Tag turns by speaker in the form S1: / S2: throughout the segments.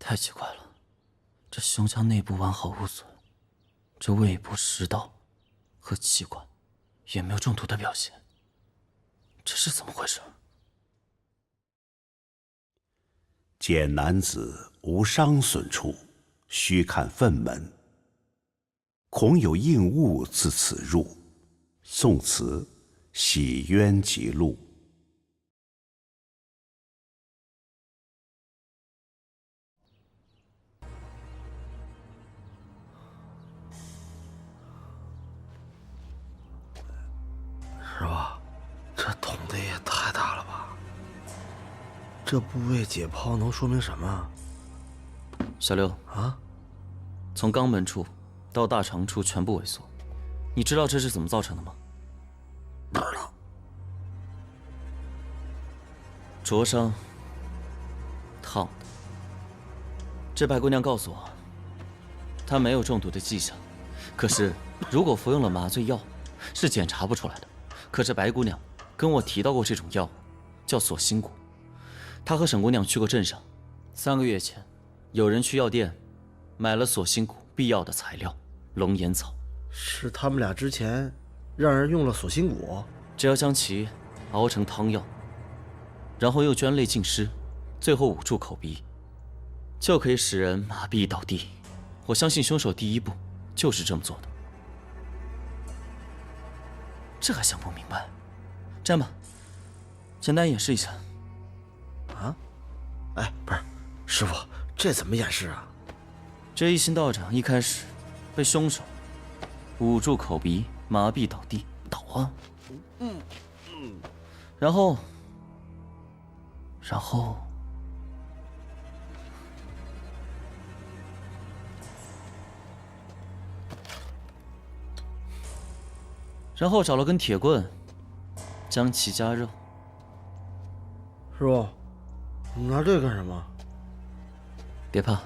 S1: 太奇怪了，这胸腔内部完好无损，这胃部食道和气管也没有中毒的表现，这是怎么回事？
S2: 见男子无伤损处，须看粪门，恐有应物自此入。宋词，洗冤集录。
S3: 师傅，这捅的也太大了吧！这部位解剖能说明什么？
S1: 小六
S3: 啊，
S1: 从肛门处到大肠处全部萎缩，你知道这是怎么造成的吗？
S3: 不知道。
S1: 灼伤，烫的。这白姑娘告诉我，她没有中毒的迹象，可是如果服用了麻醉药，是检查不出来的。可是白姑娘跟我提到过这种药，叫锁心骨。她和沈姑娘去过镇上，3个月前，有人去药店买了锁心骨必要的材料龙眼草。
S3: 是他们俩之前让人用了锁心骨？
S1: 只要将其熬成汤药，然后用捐泪浸湿，最后捂住口鼻，就可以使人麻痹倒地。我相信凶手第一步就是这么做的。这还想不明白？这样吧，简单演示一下。
S3: 啊？哎，不是，师傅，这怎么演示啊？
S1: 这一心道长一开始被凶手捂住口鼻，麻痹倒地，倒啊。然后，找了根铁棍，将其加热。
S3: 师傅，你拿这干什么？
S1: 别怕。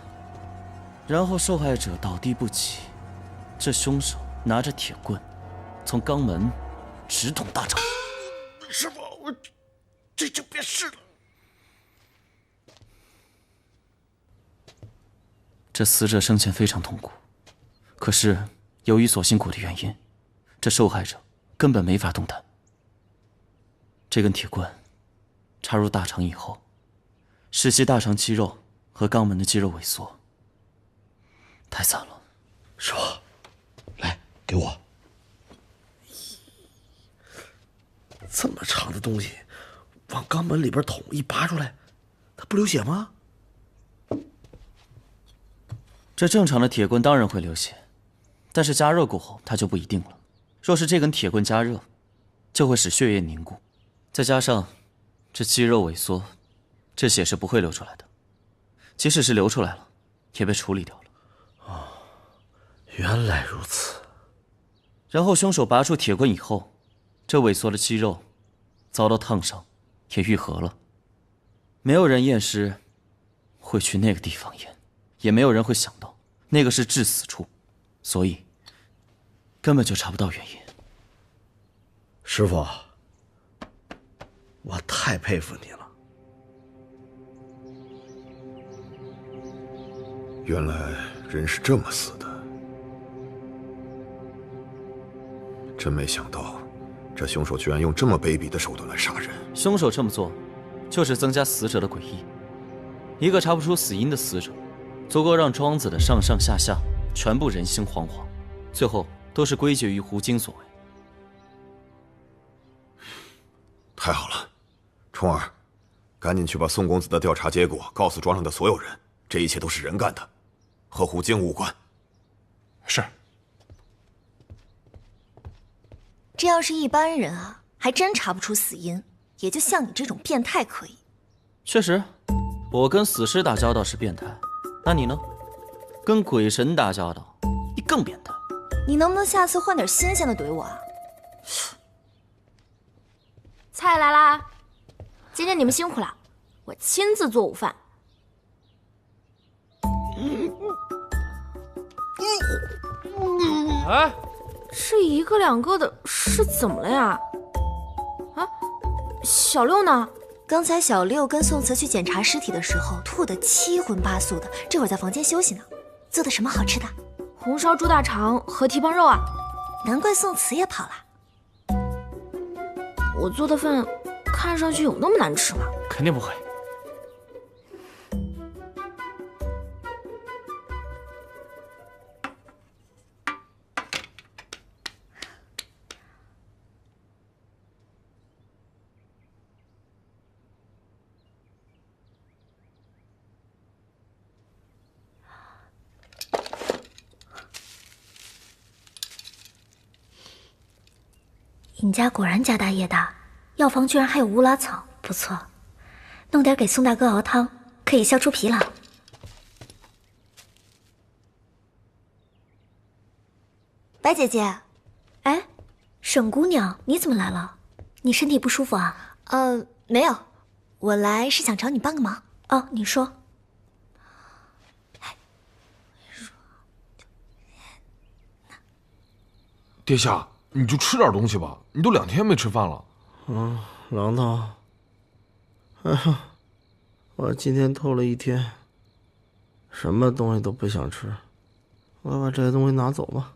S1: 然后受害者倒地不起，这凶手拿着铁棍，从肛门直捅大肠。
S3: 师傅，我这就别试了。
S1: 这死者生前非常痛苦，可是由于锁心骨的原因，这受害者根本没法动弹。这根铁棍插入大肠以后，使其大肠肌肉和肛门的肌肉萎缩，太惨了。
S3: 师傅，来，给我。这么长的东西，往肛门里边捅，一拔出来，它不流血吗？
S1: 这正常的铁棍当然会流血，但是加热过后它就不一定了。若是这根铁棍加热，就会使血液凝固，再加上这肌肉萎缩，这血是不会流出来的。即使是流出来了，也被处理掉了。
S3: 哦，原来如此。
S1: 然后凶手拔出铁棍以后，这萎缩的肌肉遭到烫伤，也愈合了。没有人验尸会去那个地方验，也没有人会想到那个是致死处，所以根本就查不到原因。
S3: 师傅，我太佩服你了。
S4: 原来人是这么死的，真没想到，这凶手居然用这么卑鄙的手段来杀人。
S1: 凶手这么做，就是增加死者的诡异。一个查不出死因的死者，足够让庄子的上上下下全部人心惶惶，最后都是归结于胡经所为。
S4: 太好了，冲儿，赶紧去把宋公子的调查结果告诉庄上的所有人，这一切都是人干的，和胡经无关。
S5: 是。
S6: 这要是一般人啊，还真查不出死因，也就像你这种变态可以。
S1: 确实，我跟死尸打交道是变态，那你呢？跟鬼神打交道，你更变态。
S6: 你能不能下次换点新鲜的怼我啊？
S7: 菜来啦！今天你们辛苦了，我亲自做午饭。
S5: 哎，
S7: 这一个两个的是怎么了呀？啊，小六呢？
S6: 刚才小六跟宋慈去检查尸体的时候，吐得七荤八素的，这会儿在房间休息呢。做的什么好吃的？
S7: 红烧猪大肠和蹄膀肉啊。
S6: 难怪宋慈也跑了。
S7: 我做的饭看上去有那么难吃吗？
S1: 肯定不会。
S6: 尹家果然家大业大，药房居然还有乌拉草，不错。弄点给宋大哥熬汤，可以消除疲劳。白姐姐，哎，沈姑娘，你怎么来了？你身体不舒服啊？没有，我来是想找你帮个忙。哦，你说。
S5: 殿下，你就吃点东西吧，你都2天没吃饭了。
S3: 郎头，哎呀，我今天透了1天，什么东西都不想吃，我把这些东西拿走吧。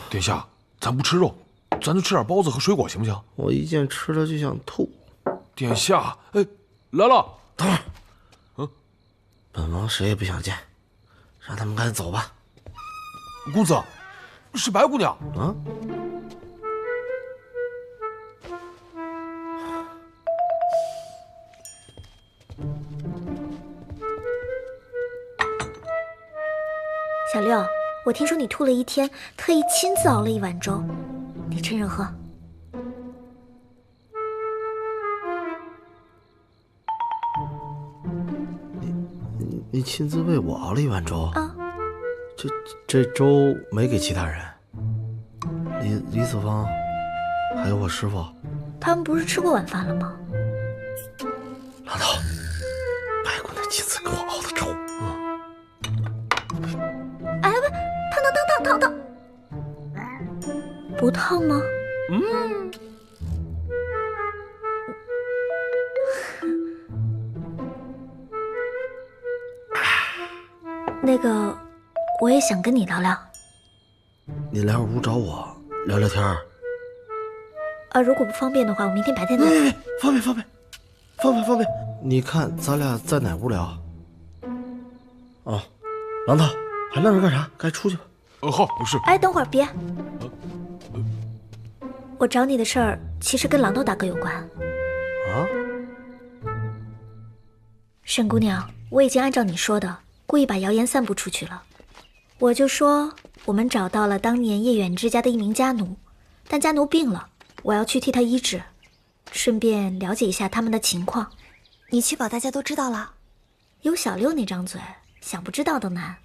S5: 殿下，咱不吃肉，咱就吃点包子和水果，行不行？
S3: 我一见吃了就想吐。
S5: 殿下，哎，来了，
S3: 等会儿，本王谁也不想见，让他们赶紧走吧。
S5: 公子，是白姑娘
S3: 啊！
S6: 小六，我听说你吐了1天，特意亲自熬了1碗粥，你趁热喝。
S3: 你亲自为我熬了1碗粥
S6: 啊？
S3: 这粥没给其他人。李子芳，还有我师傅，
S6: 他们不是吃过晚饭了吗？
S3: 郎头，白姑娘亲自给我熬的粥。
S6: 哎，不，烫！不烫吗？那个，我也想跟你聊聊。
S3: 你来我屋找我聊聊天儿。
S6: 如果不方便的话，我明天白天再来。
S3: 方便。你看咱俩在哪屋聊？哦，郎头，还愣着干啥？该出去吧。
S5: 好，是。
S6: 哎，等会儿别。我找你的事儿其实跟狼头大哥有关。
S3: 啊？
S6: 沈姑娘，我已经按照你说的，故意把谣言散布出去了。我就说我们找到了当年叶远之家的一名家奴，但家奴病了，我要去替他医治，顺便了解一下他们的情况。你确保大家都知道了？有小六那张嘴，想不知道都难。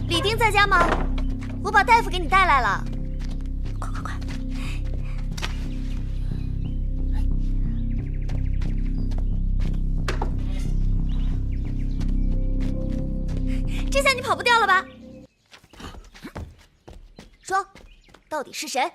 S6: 李丁在家吗？我把大夫给你带来了。快！这下你跑不掉了吧？说，到底是谁？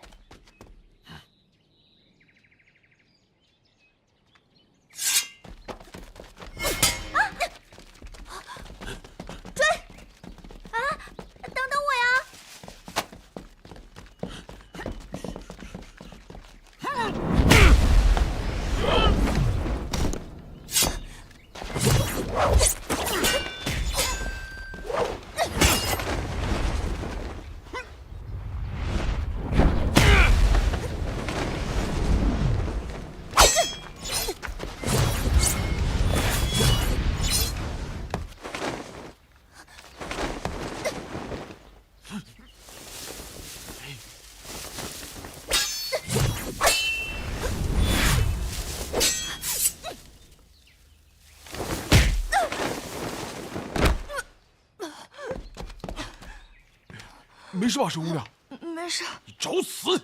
S5: 没事吧，沈姑娘？
S6: 没事。
S5: 你找死！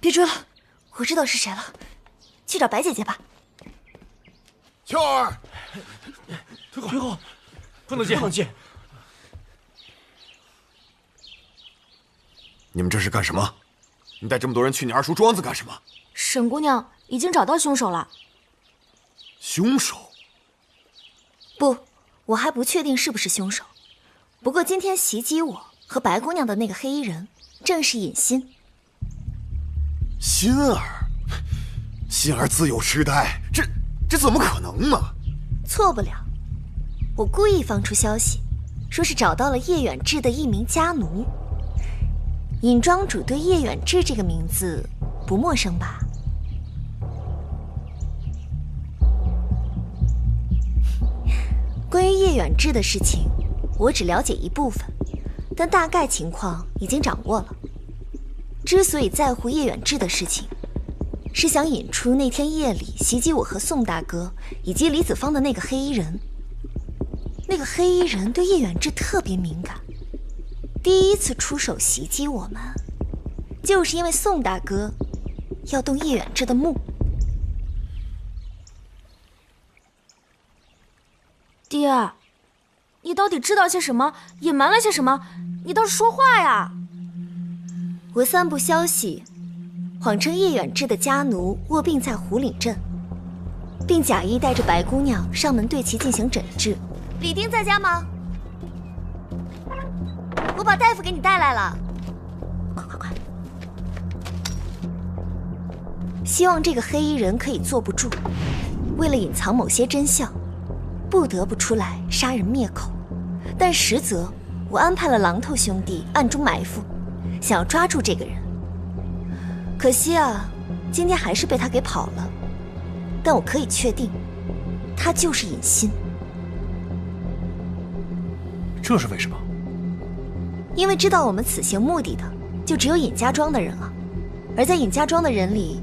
S8: 别追了，我知道是谁了，去找白姐姐吧。
S4: 秋儿，
S5: 退后，不能进。
S4: 你们这是干什么？你带这么多人去你二叔庄子干什么？
S7: 沈姑娘已经找到凶手了。
S4: 凶手？
S8: 不，我还不确定是不是凶手。不过今天袭击我和白姑娘的那个黑衣人，正是尹欣。
S4: 欣儿自幼痴呆，这怎么可能呢？
S8: 错不了，我故意放出消息，说是找到了叶远志的一名家奴。尹庄主对叶远志这个名字不陌生吧？关于叶远志的事情，我只了解一部分，但大概情况已经掌握了。之所以在乎叶远志的事情，是想引出那天夜里袭击我和宋大哥以及李子芳的那个黑衣人。那个黑衣人对叶远志特别敏感，第一次出手袭击我们，就是因为宋大哥要动叶远志的墓。
S7: 爹，你到底知道些什么？隐瞒了些什么？你倒是说话呀！
S8: 我散布消息，谎称叶远志的家奴卧病在虎岭镇，并假意带着白姑娘上门对其进行诊治。李丁在家吗？我把大夫给你带来了。快！希望这个黑衣人可以坐不住，为了隐藏某些真相，不得不出来杀人灭口。但实则我安排了榔头兄弟暗中埋伏，想要抓住这个人。可惜啊，今天还是被他给跑了。但我可以确定，他就是尹欣。
S5: 这是为什么？
S8: 因为知道我们此行目的的，就只有尹家庄的人了。而在尹家庄的人里，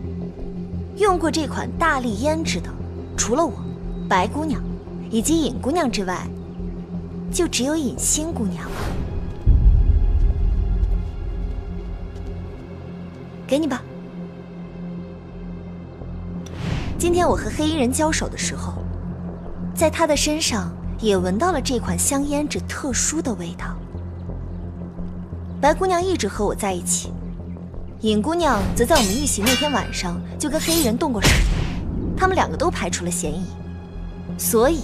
S8: 用过这款大力胭脂的，除了我、白姑娘以及尹姑娘之外，就只有尹欣姑娘了。给你吧。今天我和黑衣人交手的时候，在他的身上也闻到了这款香胭脂特殊的味道。白姑娘一直和我在一起，尹姑娘则在我们遇袭那天晚上就跟黑衣人动过手，他们两个都排除了嫌疑。所以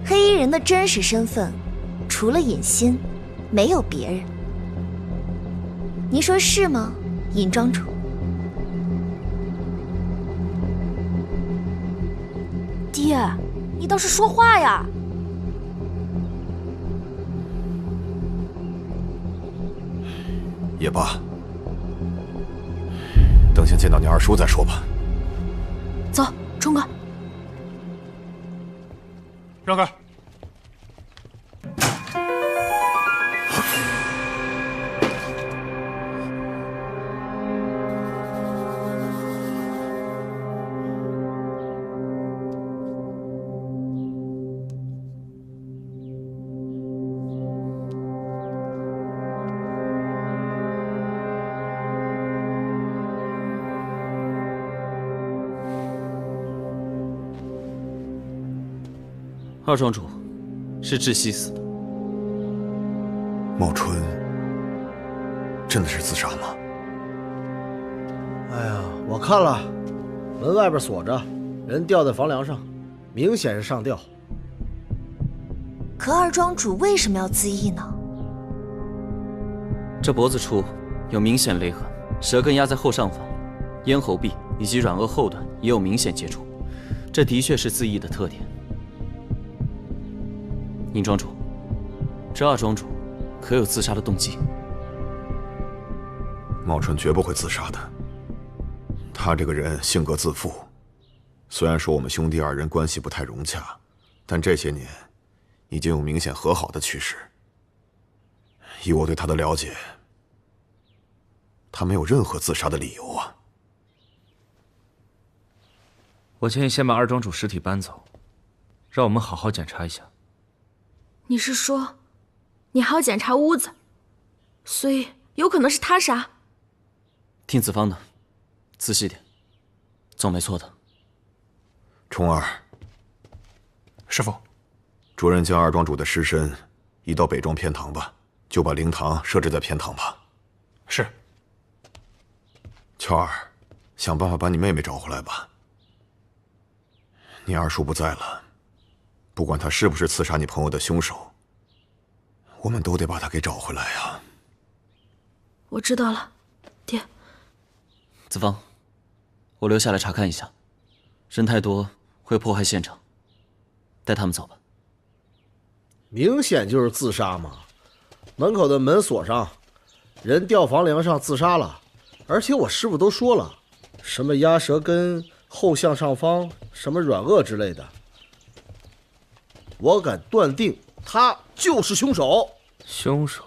S8: 黑衣人的真实身份除了尹欣没有别人。你说是吗，尹庄主？
S7: 爹，你倒是说话呀！
S4: 也罢，等先见到你二叔再说吧。
S7: 走，冲哥。
S5: 让开！
S1: 二庄主是窒息死的。
S4: 茂春真的是自杀吗？
S3: 哎呀，我看了，门外边锁着，人吊在房梁上，明显是上吊。
S8: 可二庄主为什么要自缢呢？
S1: 这脖子处有明显勒痕，舌根压在后上方，咽喉壁以及软腭后端也有明显接触，这的确是自缢的特点。尹庄主，这二庄主可有自杀的动机？
S4: 茂春绝不会自杀的。他这个人性格自负，虽然说我们兄弟二人关系不太融洽，但这些年已经有明显和好的趋势。以我对他的了解，他没有任何自杀的理由啊。
S9: 我建议先把二庄主尸体搬走，让我们好好检查一下。
S7: 你是说，你还要检查屋子，所以有可能是他杀？
S1: 听子方的，仔细点，总没错的。
S4: 冲儿，
S10: 师傅，
S4: 主任将二庄主的尸身移到北庄偏堂吧，就把灵堂设置在偏堂吧。
S10: 是。
S4: 乔儿，想办法把你妹妹找回来吧。你二叔不在了，不管他是不是刺杀你朋友的凶手，我们都得把他给找回来呀。
S7: 我知道了，爹。
S1: 子芳，我留下来查看一下，人太多会破坏现场，带他们走吧。
S3: 明显就是自杀嘛！门口的门锁上，人吊房梁上自杀了，而且我师傅都说了，什么压舌根、后向上方、什么软腭之类的，我敢断定他就是凶手。
S9: 凶手？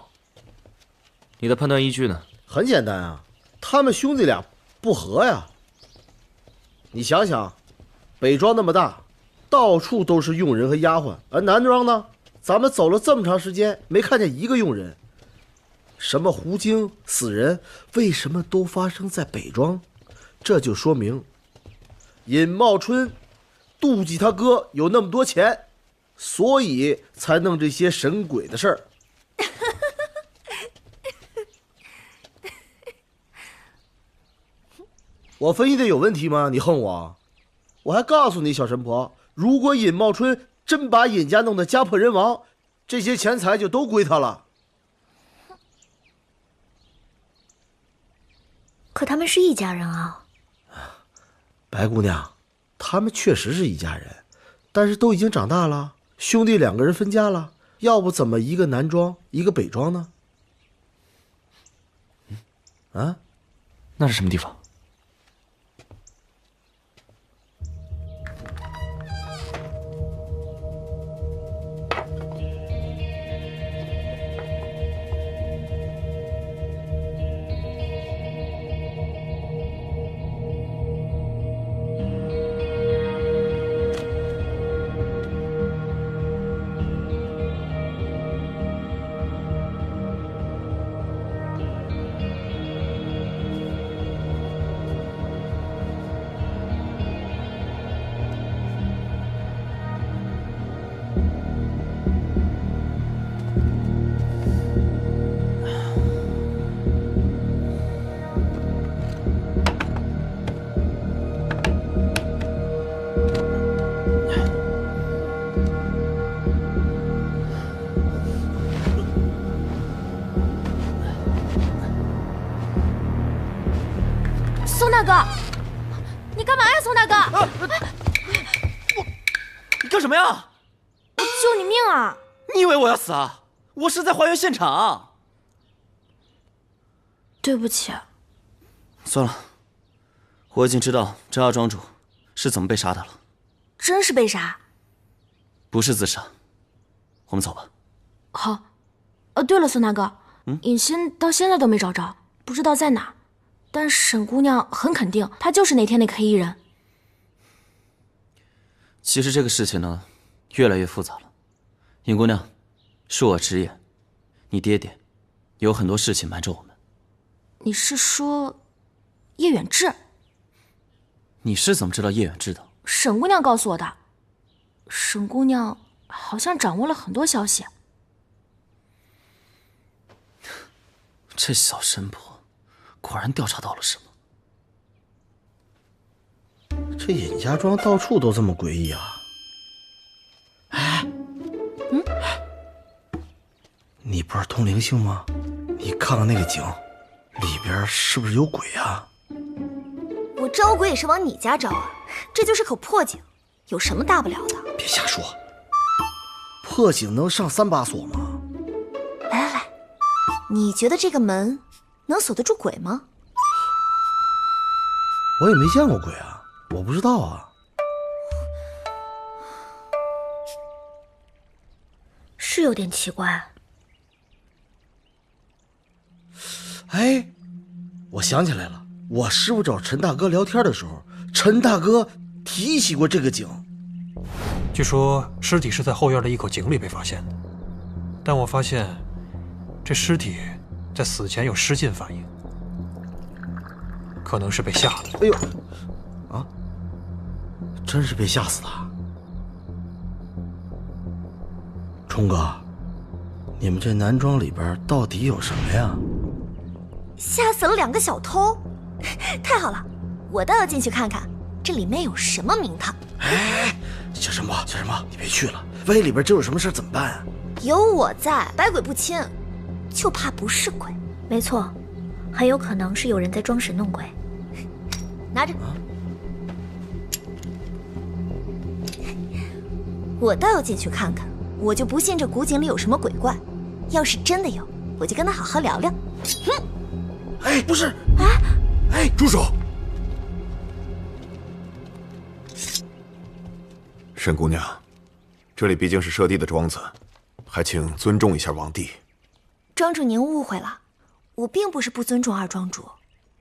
S9: 你的判断依据呢？
S3: 很简单啊，他们兄弟俩不和呀。你想想，北庄那么大，到处都是佣人和丫鬟，而南庄呢？咱们走了这么长时间，没看见一个佣人。什么狐精、死人，为什么都发生在北庄？这就说明，尹茂春妒忌他哥有那么多钱，所以才弄这些神鬼的事儿。我分析的有问题吗？你恨我？我还告诉你，小神婆，如果尹茂春真把尹家弄得家破人亡，这些钱财就都归他了。
S6: 可他们是一家人啊。
S3: 白姑娘，他们确实是一家人，但是都已经长大了，兄弟两个人分家了，要不怎么一个南庄一个北庄呢？啊？
S9: 那是什么地方？
S7: 宋大哥，你干嘛呀，宋大哥？
S1: 你干什么呀？
S7: 我救你命啊！
S1: 你以为我要死啊？我是在还原现场。
S7: 对不起。
S1: 算了，我已经知道这二庄主是怎么被杀的了。
S7: 真是被杀？
S1: 不是自杀。我们走吧。
S7: 好。对了，宋大哥，尹欣到现在都没找着，不知道在哪。但沈姑娘很肯定，她就是那天那个黑衣人。
S1: 其实这个事情呢，越来越复杂了。尹姑娘，恕我直言，你爹爹有很多事情瞒着我们。
S7: 你是说叶远志？
S1: 你是怎么知道叶远志的？
S7: 沈姑娘告诉我的。沈姑娘好像掌握了很多消息。
S1: 这小神婆果然调查到了什么。
S3: 这尹家庄到处都这么诡异啊！哎，你不是通灵性吗？你看看那个井，里边是不是有鬼啊？
S8: 我招鬼也是往你家招啊，这就是口破井，有什么大不了的？
S3: 别瞎说，破井能上3把锁吗？
S8: 来，你觉得这个门能锁得住鬼吗？
S3: 我也没见过鬼啊，我不知道啊。
S6: 是有点奇怪。
S3: 哎，我想起来了，我师傅找陈大哥聊天的时候，陈大哥提起过这个井。
S10: 据说尸体是在后院的一口井里被发现的，但我发现这尸体在死前有失禁反应，可能是被吓的。
S3: 哎呦，啊，真是被吓死的。冲哥，你们这男装里边到底有什么呀？
S8: 吓死了2个小偷，太好了，我倒要进去看看，这里面有什么名堂。
S3: 哎，小什么，你别去了，万一里边真有什么事怎么办啊？
S8: 有我在，百鬼不侵，就怕不是鬼。
S6: 没错，很有可能是有人在装神弄鬼。
S8: 拿着，我倒要进去看看，我就不信这古井里有什么鬼怪。要是真的有，我就跟他好好聊聊。哼！
S3: 哎，不是，
S4: 哎，住手！沈姑娘，这里毕竟是舍弟的庄子，还请尊重一下王弟。
S8: 庄主您误会了，我并不是不尊重二庄主，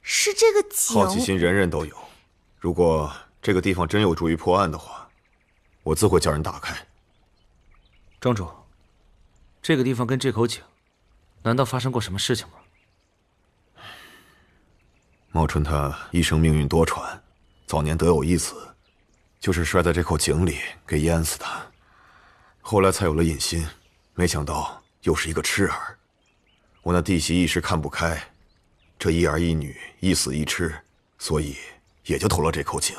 S8: 是这个井。
S4: 好奇心人人都有，如果这个地方真有助于破案的话，我自会叫人打开。
S9: 庄主，这个地方跟这口井，难道发生过什么事情吗？
S4: 茂春他一生命运多舛，早年得有一子，就是摔在这口井里给淹死的。后来才有了隐心，没想到又是一个痴儿。我那弟媳一时看不开，这一儿一女一死一痴，所以也就投了这口井。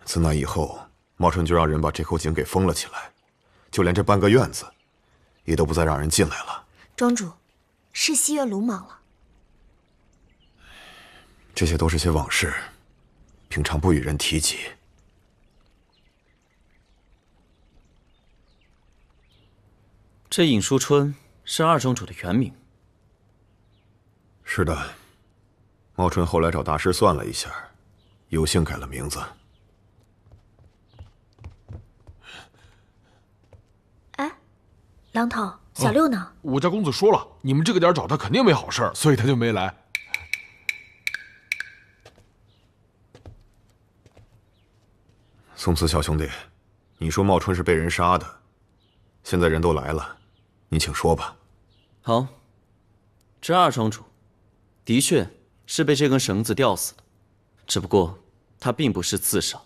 S4: 自那以后，茂春就让人把这口井给封了起来，就连这半个院子也都不再让人进来了。
S8: 庄主，是西月鲁莽了。
S4: 这些都是些往事，平常不与人提及。
S1: 这尹淑春是二庄主的原名。
S4: 是的，茂春后来找大师算了一下，有幸改了名字。
S6: 哎，狼头，小六呢？
S5: 我家公子说了，你们这个点找他肯定没好事，所以他就没来。
S4: 宋慈小兄弟，你说茂春是被人杀的，现在人都来了，你请说吧。
S1: 好，这二庄主的确是被这根绳子吊死的，只不过他并不是自杀。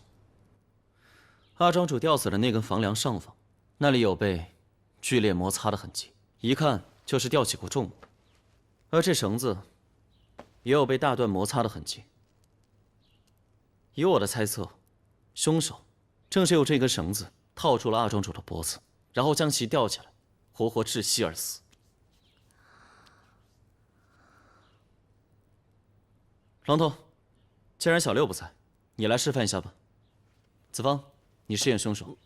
S1: 二庄主吊死的那根房梁上方，那里有被剧烈摩擦的痕迹，一看就是吊起过重物。而这绳子也有被大段摩擦的痕迹。以我的猜测，凶手正是用这根绳子套住了二庄主的脖子，然后将其吊起来，活活窒息而死。狼头，既然小六不在，你来示范一下吧。子方，你饰演凶手。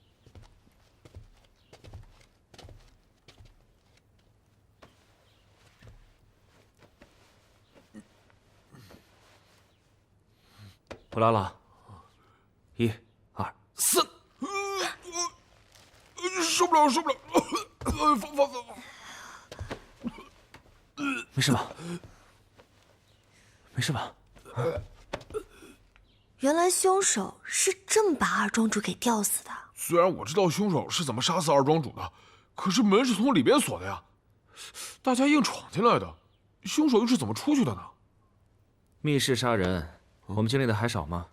S9: 我来了，1、2、
S5: 3，受不了，受不了，放。
S9: 没事吧？没事吧？
S8: 原来凶手是这么把二庄主给吊死的。
S5: 虽然我知道凶手是怎么杀死二庄主的，可是门是从里边锁的呀，大家硬闯进来的，凶手又是怎么出去的呢？
S9: 密室杀人，我们经历的还少吗？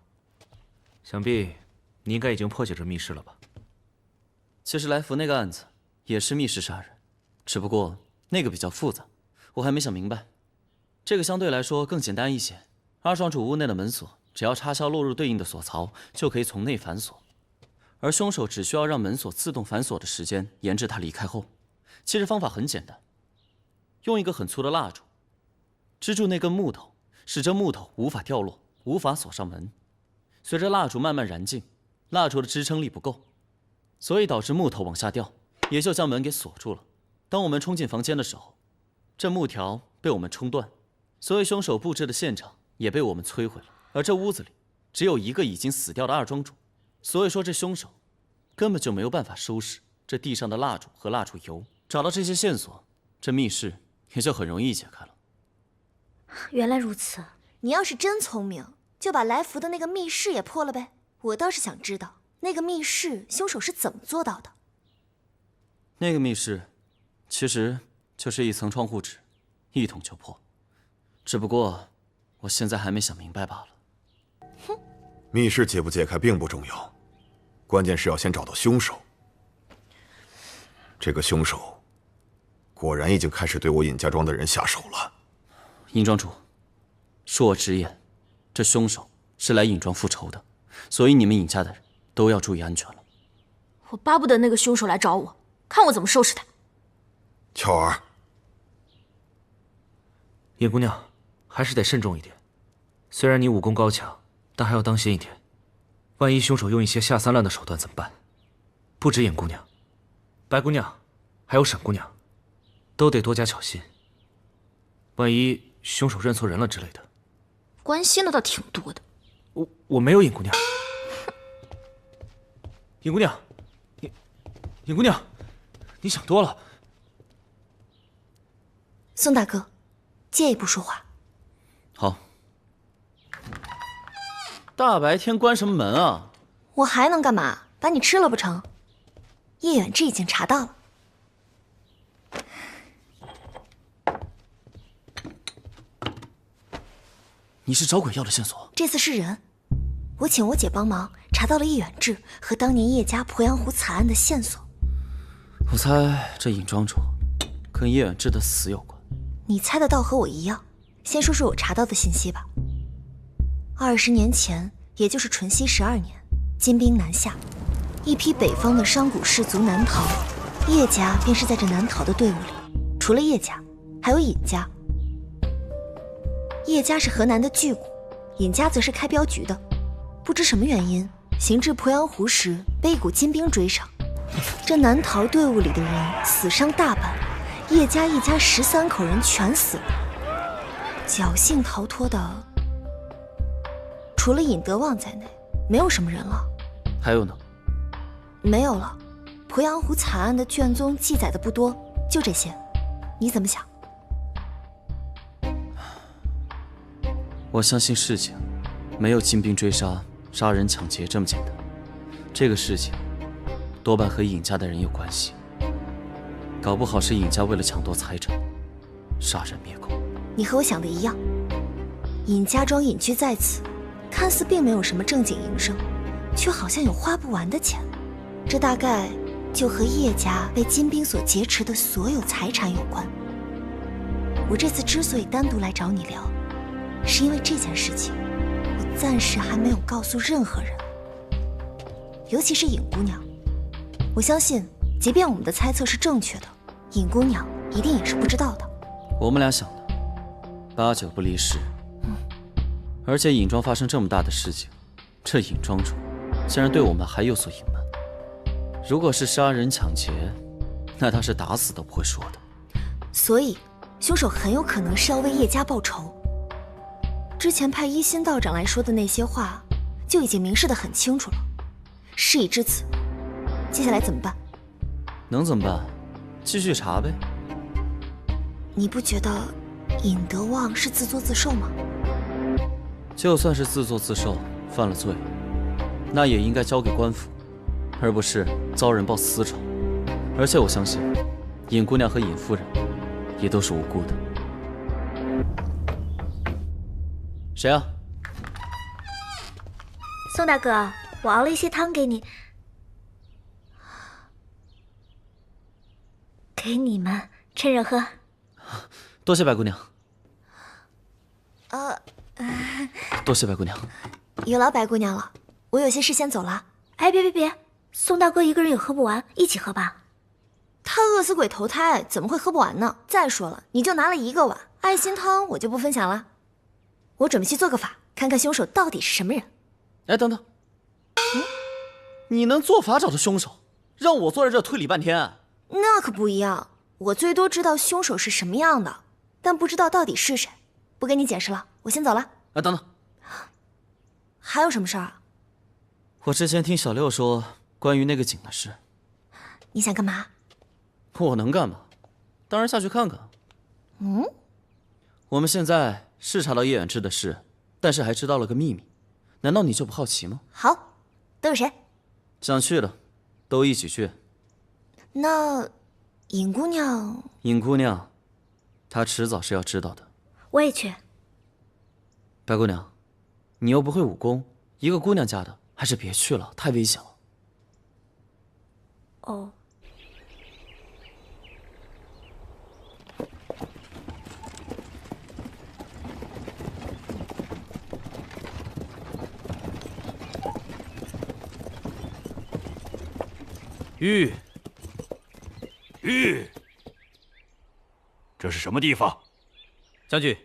S9: 想必你应该已经破解这密室了吧？
S1: 其实来福那个案子也是密室杀人，只不过那个比较复杂，我还没想明白。这个相对来说更简单一些。二庄主屋内的门锁，只要插销落入对应的锁槽，就可以从内反锁。而凶手只需要让门锁自动反锁的时间延至他离开后。其实方法很简单，用一个很粗的蜡烛支住那根木头，使这木头无法掉落，无法锁上门。随着蜡烛慢慢燃尽，蜡烛的支撑力不够，所以导致木头往下掉，也就将门给锁住了。当我们冲进房间的时候，这木条被我们冲断，所以凶手布置的现场也被我们摧毁了。而这屋子里只有一个已经死掉的二庄主，所以说这凶手根本就没有办法收拾这地上的蜡烛和蜡烛油。找到这些线索，这密室也就很容易解开了。
S6: 原来如此，
S8: 你要是真聪明，就把来福的那个密室也破了呗。我倒是想知道那个密室凶手是怎么做到的。
S1: 那个密室其实就是一层窗户纸，一捅就破。只不过我现在还没想明白罢了。
S8: 哼，
S4: 密室解不解开并不重要，关键是要先找到凶手。这个凶手果然已经开始对我尹家庄的人下手了。
S1: 尹庄主，恕我直言，这凶手是来尹庄复仇的，所以你们尹家的人都要注意安全了。
S7: 我巴不得那个凶手来找我，看我怎么收拾他。
S4: 巧儿，
S9: 尹姑娘，还是得慎重一点。虽然你武功高强，但还要当心一点。万一凶手用一些下三滥的手段怎么办？不止尹姑娘，白姑娘，还有沈姑娘，都得多加小心。万一凶手认错人了之类的。
S7: 关心的倒挺多的。
S9: 我没有，尹姑娘。尹姑娘，尹姑娘，你想多了。
S8: 宋大哥，借一步说话。
S1: 好。大白天关什么门啊？
S8: 我还能干嘛？把你吃了不成？叶远志已经查到了。
S1: 你是找鬼要的线索？
S8: 这次是人，我请我姐帮忙查到了叶远志和当年叶家鄱阳湖惨案的线索。
S1: 我猜这尹庄主跟叶远志的死有关。
S8: 你猜的倒和我一样。先说说我查到的信息吧。20年前，也就是淳熙12年，金兵南下，一批北方的商贾士族南逃，叶家便是在这南逃的队伍里。除了叶家，还有尹家。叶家是河南的巨贾，尹家则是开镖局的。不知什么原因，行至鄱阳湖时被一股金兵追上，这南逃队伍里的人死伤大半，叶家一家13口人全死了。侥幸逃脱的，除了尹德旺在内，没有什么人了。
S1: 还有呢？
S8: 没有了。鄱阳湖惨案的卷宗记载的不多，就这些。你怎么想？
S1: 我相信事情没有金兵追杀、杀人抢劫这么简单。这个事情多半和尹家的人有关系，搞不好是尹家为了抢夺财产，杀人灭口。
S8: 你和我想的一样，尹家庄隐居在此，看似并没有什么正经营生，却好像有花不完的钱。这大概就和叶家被金兵所劫持的所有财产有关。我这次之所以单独来找你聊，是因为这件事情，我暂时还没有告诉任何人，尤其是尹姑娘。我相信，即便我们的猜测是正确的，尹姑娘一定也是不知道的。
S1: 我们俩想的8、9不离10。而且尹庄发生这么大的事情，这尹庄主竟然对我们还有所隐瞒。如果是杀人抢劫，那他是打死都不会说的。
S8: 所以，凶手很有可能是要为叶家报仇。之前派一心道长来说的那些话，就已经明示得很清楚了。事已至此，接下来怎么办？
S1: 能怎么办？继续查呗。
S8: 你不觉得尹德旺是自作自受吗？
S1: 就算是自作自受，犯了罪，那也应该交给官府，而不是遭人报私仇。而且我相信，尹姑娘和尹夫人也都是无辜的。谁啊？
S6: 宋大哥，我熬了一些汤给你，给你们趁热喝。
S1: 多谢白姑娘。多谢白姑娘。
S8: 有劳白姑娘了，我有些事先走了。
S6: 哎，别，宋大哥一个人也喝不完，一起喝吧。
S8: 他饿死鬼投胎，怎么会喝不完呢？再说了，你就拿了1个碗，爱心汤我就不分享了。我准备去做个法，看看凶手到底是什么人。
S1: 哎，等等，你能做法找到凶手，让我坐在这推理半天？
S8: 那可不一样，我最多知道凶手是什么样的，但不知道到底是谁。不跟你解释了，我先走了。
S1: 哎，等等，
S8: 还有什么事儿啊？
S1: 我之前听小六说关于那个井的事。
S8: 你想干嘛？
S1: 我能干嘛？当然下去看看。我们现在是查到叶远志的事，但是还知道了个秘密，难道你就不好奇吗？
S8: 好，都有谁？
S1: 想去的都一起去。
S8: 那尹姑娘？
S1: 尹姑娘，她迟早是要知道的。
S6: 我也去。
S1: 白姑娘，你又不会武功，一个姑娘家的，还是别去了，太危险了。
S6: 哦。
S11: 玉，这是什么地方？
S9: 将军，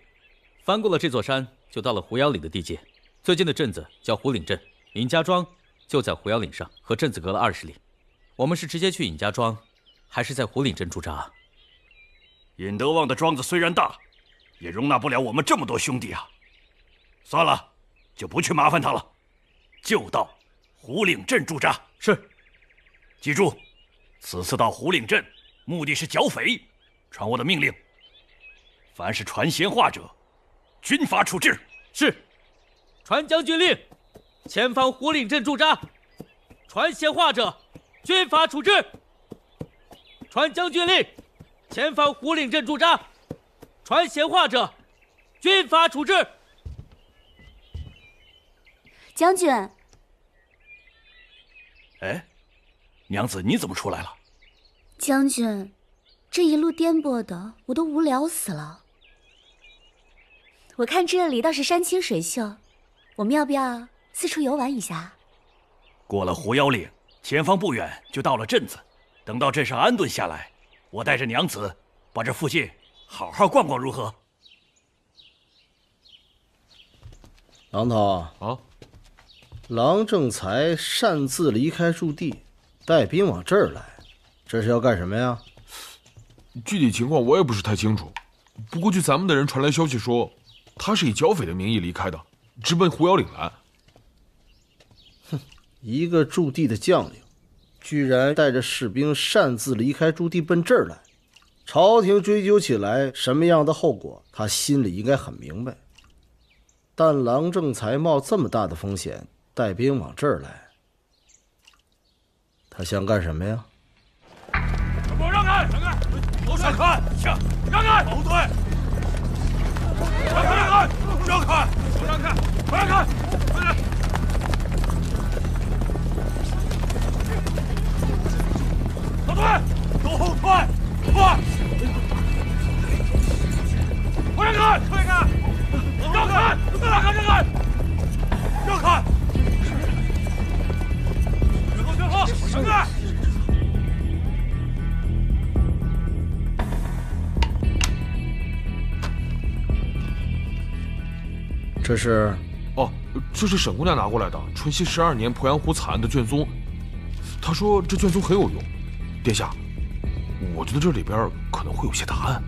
S9: 翻过了这座山，就到了狐妖岭的地界。最近的镇子叫狐岭镇，尹家庄就在狐妖岭上，和镇子隔了20里。我们是直接去尹家庄，还是在狐岭镇驻扎？
S11: 尹德旺的庄子虽然大，也容纳不了我们这么多兄弟啊。算了，就不去麻烦他了，就到狐岭镇驻扎。
S9: 是。
S11: 记住，此次到狐岭镇，目的是剿匪，传我的命令。凡是传闲话者，军法处置。
S9: 是。传将军令，前方狐岭镇驻扎。传闲话者，军法处置。传将军令，前方狐岭镇驻扎。传闲话者，军法处置。
S12: 将军。
S11: 哎。娘子，你怎么出来了？
S12: 将军，这一路颠簸的，我都无聊死了。我看这里倒是山清水秀，我们要不要四处游玩一下？
S11: 过了狐妖岭，前方不远就到了镇子。等到镇上安顿下来，我带着娘子把这附近好好逛逛，如何？
S3: 郎头
S5: 啊，
S3: 郎正才擅自离开驻地。带兵往这儿来，这是要干什么呀？
S5: 具体情况我也不是太清楚，不过据咱们的人传来消息说，他是以剿匪的名义离开的，直奔狐妖岭来。
S3: 哼，一个驻地的将领，居然带着士兵擅自离开驻地奔这儿来，朝廷追究起来什么样的后果，他心里应该很明白。但郎正才冒这么大的风险带兵往这儿来，他想干什么呀？
S11: 给我让开！让开！都让开！下！让开！后退！让开！让开！让开！都让开！让开！快点！后退！都后退！快！我让开！快开！让开！让开！让开！让开！让开！
S3: 这是？
S5: 哦，这是沈姑娘拿过来的淳熙12年鄱阳湖惨案的卷宗。她说这卷宗很有用。殿下，我觉得这里边可能会有些答案。